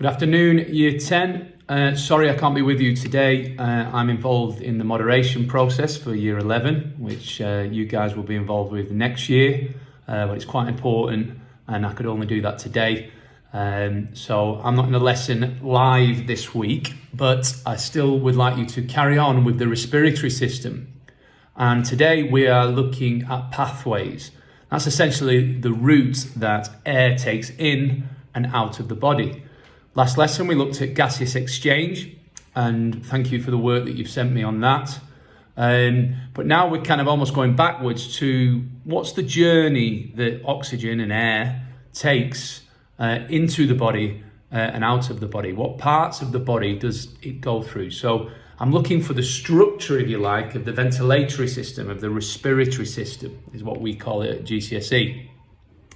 Good afternoon, Year 10. Sorry I can't be with you today. I'm involved in the moderation process for Year 11, which you guys will be involved with next year. But it's quite important and I could only do that today. So I'm not in the lesson live this week, but I still would like you to carry on with the respiratory system. And today we are looking at pathways. That's essentially the route that air takes in and out of the body. Last lesson we looked at gaseous exchange, and thank you for the work that you've sent me on that. But now we're kind of almost going backwards to what's the journey that oxygen and air takes into the body and out of the body. What parts of the body does it go through? So I'm looking for the structure, if you like, of the ventilatory system, of the respiratory system, is what we call it at GCSE.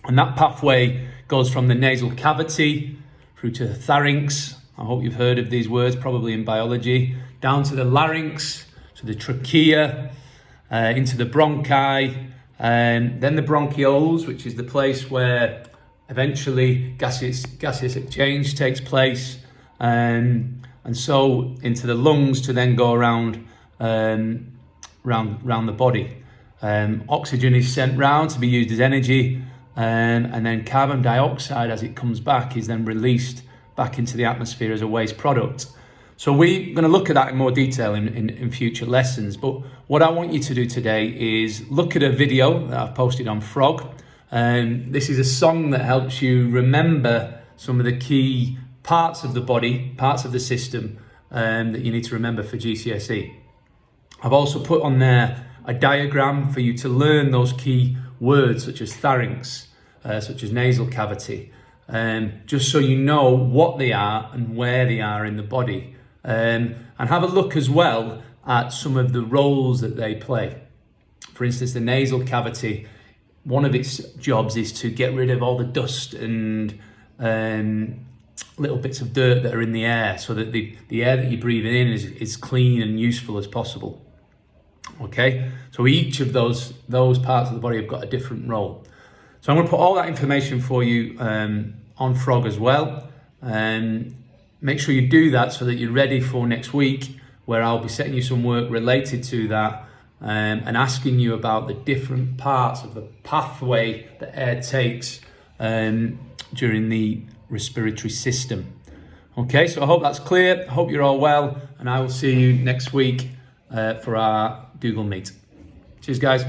And that pathway goes from the nasal cavity through to the pharynx. I hope you've heard of these words, probably in biology. Down to the larynx, to the trachea, into the bronchi, and then the bronchioles, which is the place where eventually gaseous exchange takes place, and so into the lungs to then go around round the body. Oxygen is sent round to be used as energy, and then carbon dioxide, as it comes back, is then released back into the atmosphere as a waste product. So we're going to look at that in more detail in future lessons. But what I want you to do today is look at a video that I've posted on Frog. This is a song that helps you remember some of the key parts of the body, parts of the system that you need to remember for GCSE. I've also put on there a diagram for you to learn those key words such as pharynx, such as nasal cavity, just so you know what they are and where they are in the body. And have a look as well at some of the roles that they play. For instance, the nasal cavity, one of its jobs is to get rid of all the dust and little bits of dirt that are in the air, so that the air that you're breathing in is clean and useful as possible. Okay, so each of those parts of the body have got a different role. So I'm going to put all that information for you on Frog as well. Make sure you do that so that you're ready for next week, where I'll be setting you some work related to that and asking you about the different parts of the pathway that air takes during the respiratory system. Okay, so I hope that's clear. I hope you're all well, and I will see you next week for our Google Meet. Cheers, guys.